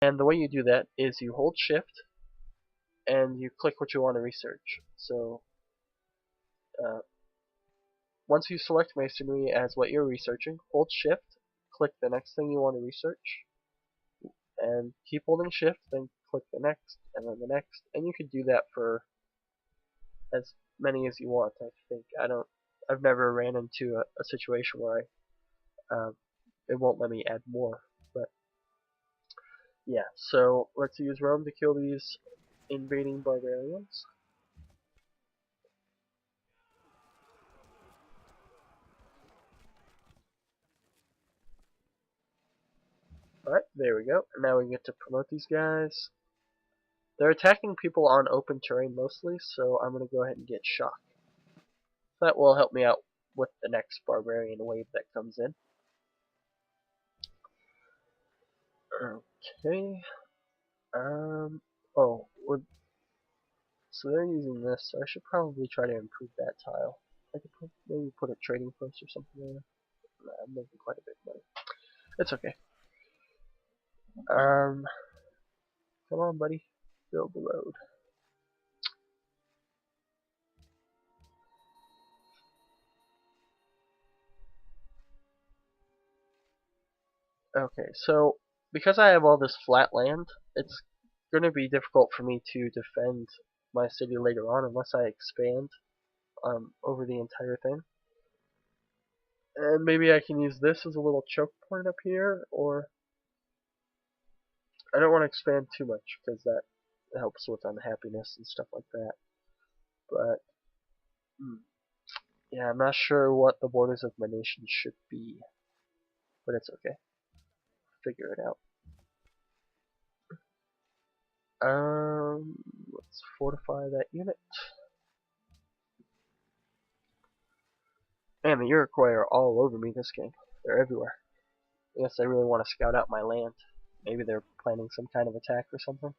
And the way you do that is you hold shift and you click what you want to research. So uh, once you select masonry as what you're researching, hold shift, click the next thing you want to research, and keep holding shift, then click the next, and then the next, and you can do that for as many as you want. I think I've never ran into a situation where it won't let me add more, but yeah. So let's use Rome to kill these invading barbarians. Alright, there we go. And now we get to promote these guys. They're attacking people on open terrain mostly, so I'm going to go ahead and get shock. That will help me out with the next barbarian wave that comes in. Okay. Oh, so they're using this, so I should probably try to improve that tile. I could maybe put a trading post or something there. Nah, I'm making quite a bit of money. It's okay. Come on, buddy. Build the road. Okay, so because I have all this flat land, it's going to be difficult for me to defend my city later on unless I expand over the entire thing. And maybe I can use this as a little choke point up here, or I don't want to expand too much because that helps with unhappiness and stuff like that. But yeah, I'm not sure what the borders of my nation should be, but it's okay. Figure it out. Let's fortify that unit. Man, the Iroquois are all over me this game. They're everywhere. I guess they really want to scout out my land. Maybe they're planning some kind of attack or something.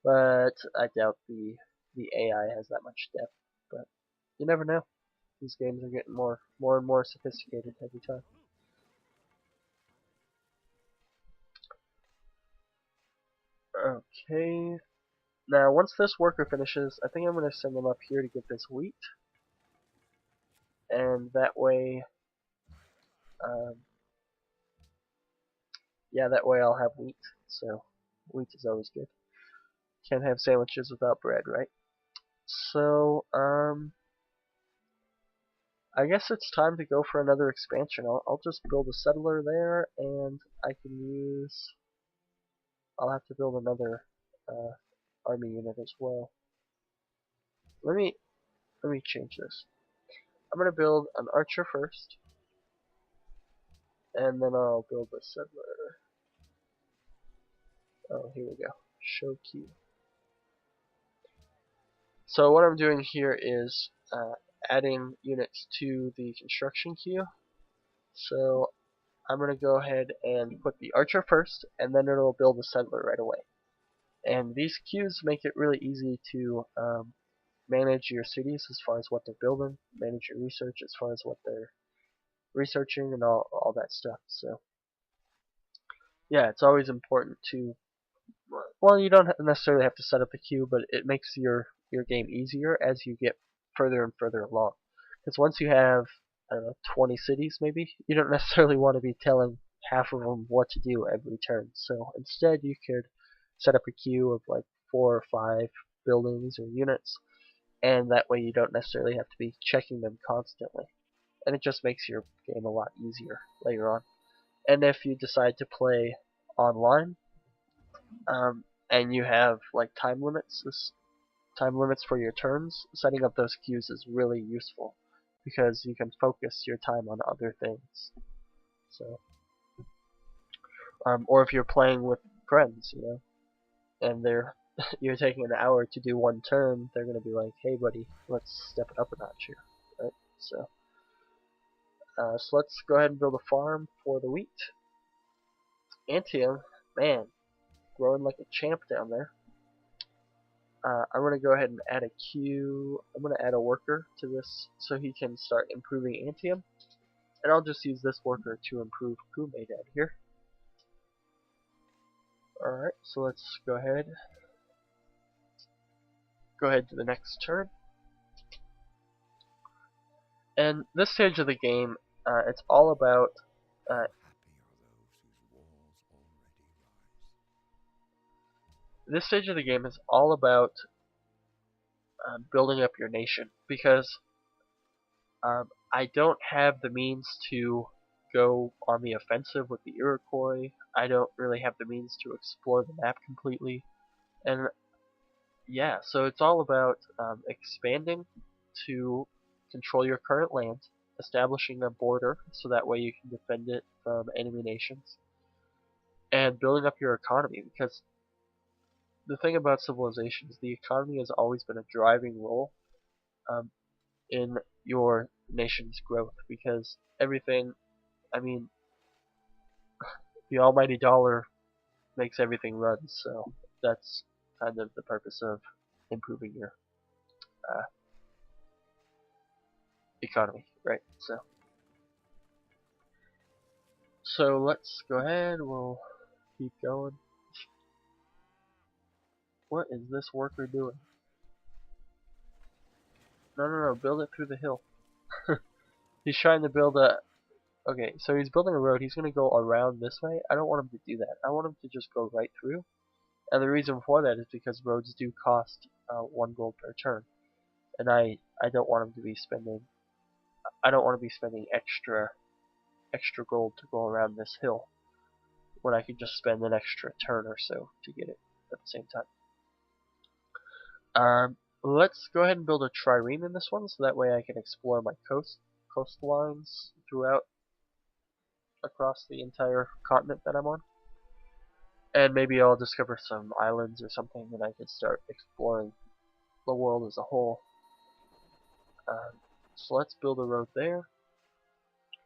But I doubt the AI has that much depth. But you never know. These games are getting more and more sophisticated every time. Okay. Now, once this worker finishes, I think I'm going to send them up here to get this wheat. And that way, yeah, that way I'll have wheat. So, wheat is always good. Can't have sandwiches without bread, right? So, I guess it's time to go for another expansion. I'll just build a settler there, and I can use... I'll have to build another army unit as well. Let me change this. I'm gonna build an archer first, and then I'll build a settler. Oh, here we go. Show queue. So what I'm doing here is adding units to the construction queue. So I'm going to go ahead and put the archer first, and then it'll build a settler right away. And these queues make it really easy to manage your cities as far as what they're building, manage your research as far as what they're researching, and all that stuff. So yeah, it's always important to, well, you don't necessarily have to set up a queue, but it makes your game easier as you get further and further along. Because once you have, I don't know, 20 cities maybe, you don't necessarily want to be telling half of them what to do every turn. So instead you could set up a queue of like 4 or 5 buildings or units, and that way you don't necessarily have to be checking them constantly. And it just makes your game a lot easier later on. And if you decide to play online, and you have like time limits for your turns, setting up those queues is really useful because you can focus your time on other things. So, or if you're playing with friends, you know, and you're taking an hour to do one turn, they're gonna be like, "Hey, buddy, let's step it up a notch here," right? So let's go ahead and build a farm for the wheat. Antium, man, growing like a champ down there. I'm going to go ahead and add a queue. I'm going to add a worker to this so he can start improving Antium. And I'll just use this worker to improve crewmate out here. Alright, so let's go ahead to the next turn. And this stage of the game, it's all about this stage of the game is all about building up your nation, because I don't have the means to go on the offensive with the Iroquois. I don't really have the means to explore the map completely, and yeah, so it's all about expanding to control your current land, establishing a border so that way you can defend it from enemy nations, and building up your economy, because the thing about civilization is the economy has always been a driving role um, in your nation's growth, because everything, I mean, the almighty dollar makes everything run, so that's kind of the purpose of improving your uh, economy, right? So let's go ahead, we'll keep going. What is this worker doing? No, build it through the hill. He's trying to build a... Okay, so he's building a road. He's going to go around this way. I don't want him to do that. I want him to just go right through. And the reason for that is because roads do cost 1 gold per turn. And I don't want him to be spending... I don't want to be spending extra gold to go around this hill, when I could just spend an extra turn or so to get it at the same time. Let's go ahead and build a trireme in this one, so that way I can explore my coastlines throughout across the entire continent that I'm on. And maybe I'll discover some islands or something, and I can start exploring the world as a whole. So let's build a road there.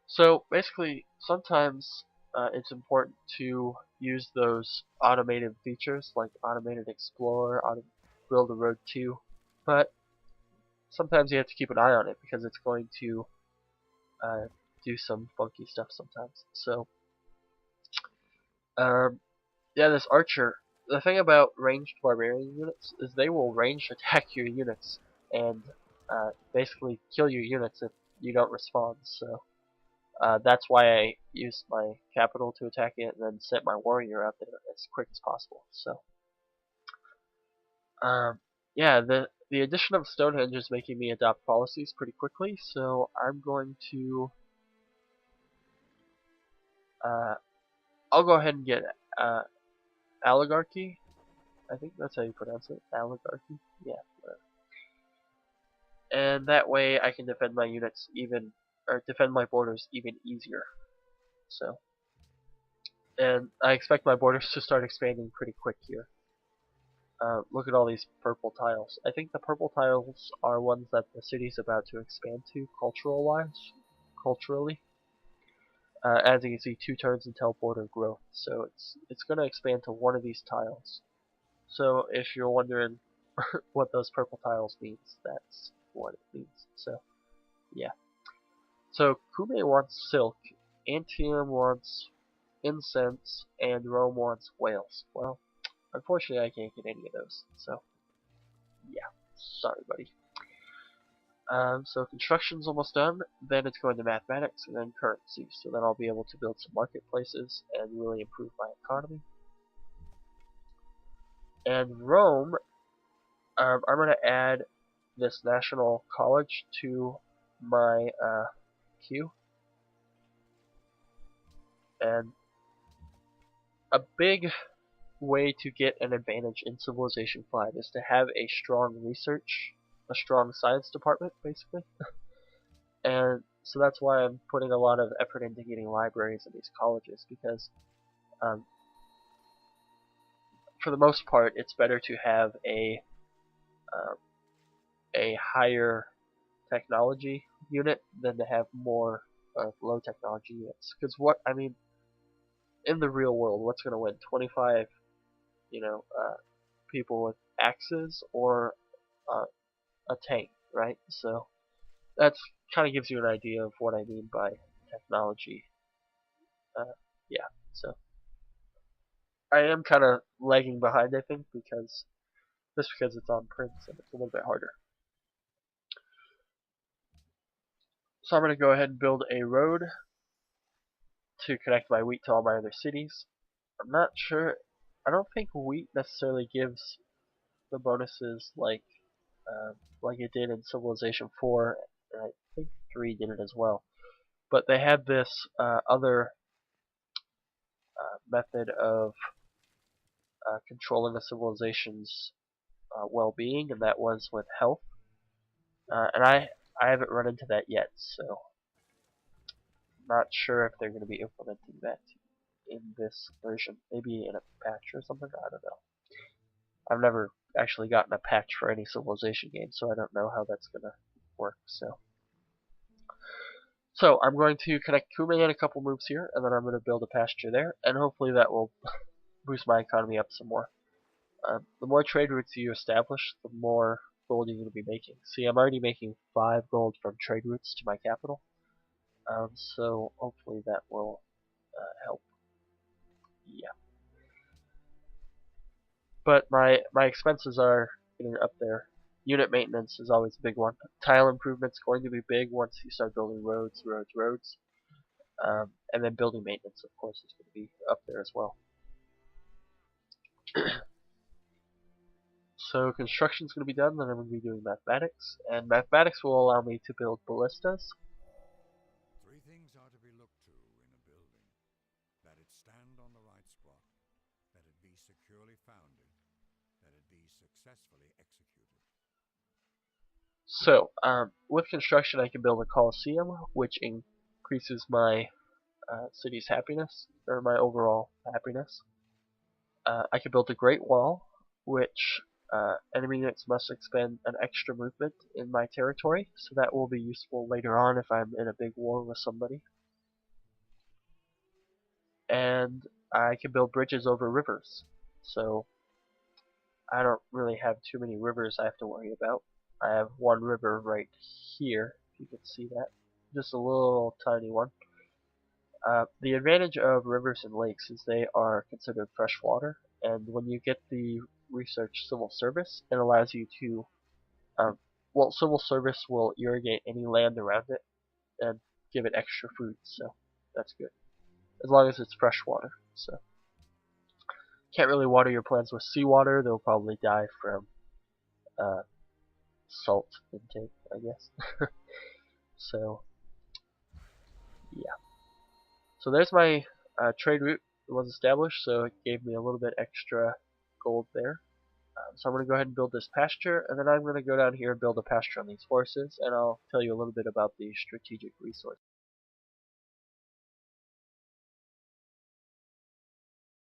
So basically, sometimes it's important to use those automated features like automated explorer, build a road to, but sometimes you have to keep an eye on it because it's going to do some funky stuff sometimes. So yeah, this archer. The thing about ranged barbarian units is they will range attack your units and basically kill your units if you don't respond. So that's why I used my capital to attack it and then sent my warrior out there as quick as possible. So yeah, the addition of Stonehenge is making me adopt policies pretty quickly. So I'm going to I'll go ahead and get oligarchy. I think that's how you pronounce it. Oligarchy. Yeah. And that way I can defend my units defend my borders even easier. So, and I expect my borders to start expanding pretty quick here. Look at all these purple tiles. I think the purple tiles are ones that the city's about to expand to culturally. As you can see, 2 turns until border growth. So it's going to expand to one of these tiles. So if you're wondering what those purple tiles means, that's what it means. So yeah. So Kume wants silk, Antium wants incense, and Rome wants whales. Well, unfortunately I can't get any of those. So yeah, sorry buddy. So construction's almost done, then it's going to mathematics and then currency. So then I'll be able to build some marketplaces and really improve my economy. And Rome, I'm going to add this national college to my queue. And a big way to get an advantage in Civilization 5 is to have a strong science department, basically. And so that's why I'm putting a lot of effort into getting libraries in these colleges, because for the most part it's better to have a higher technology unit than to have more low technology units. Because in the real world, what's going to win? 25, people with axes or a tank, right? So that's kind of gives you an idea of what I mean by technology. Yeah. So I am kind of lagging behind, I think, because it's on Prince and it's a little bit harder. So I'm going to go ahead and build a road to connect my wheat to all my other cities. I'm not sure. I don't think wheat necessarily gives the bonuses like it did in Civilization 4, and I think 3 did it as well. But they had this other method of controlling a civilization's well-being, and that was with health. And I haven't run into that yet, so not sure if they're going to be implementing that in this version. Maybe in a patch or something. I don't know. I've never actually gotten a patch for any Civilization game, so I don't know how that's going to work. So I'm going to connect Kume in a couple moves here, and then I'm going to build a pasture there, and hopefully that will boost my economy up some more. The more trade routes you establish, the more gold you're going to be making. See, I'm already making 5 gold from trade routes to my capital, so hopefully that will help. Yeah. But my expenses are getting up there. Unit maintenance is always a big one. Tile improvements going to be big once you start building roads. And then building maintenance, of course, is going to be up there as well. So construction is going to be done, then I'm going to be doing mathematics. And mathematics will allow me to build ballistas. 3 things are to be looked to in a building: that it stand on the right spot, that it be securely founded, that it be successfully executed. So, with construction I can build a coliseum, which increases my city's happiness, or my overall happiness. I can build a great wall, which enemy units must expend an extra movement in my territory, so that will be useful later on if I'm in a big war with somebody. And I can build bridges over rivers, so I don't really have too many rivers I have to worry about. I have one river right here, if you can see that, just a little tiny one. The advantage of rivers and lakes is they are considered freshwater, and when you get the research civil service, it allows you to, well, civil service will irrigate any land around it and give it extra food, so that's good, as long as it's freshwater. So can't really water your plants with seawater; they'll probably die from salt intake, I guess. So yeah. So there's my trade route. It was established, so it gave me a little bit extra gold there. So I'm going to go ahead and build this pasture, and then I'm going to go down here and build a pasture on these horses, and I'll tell you a little bit about the strategic resources.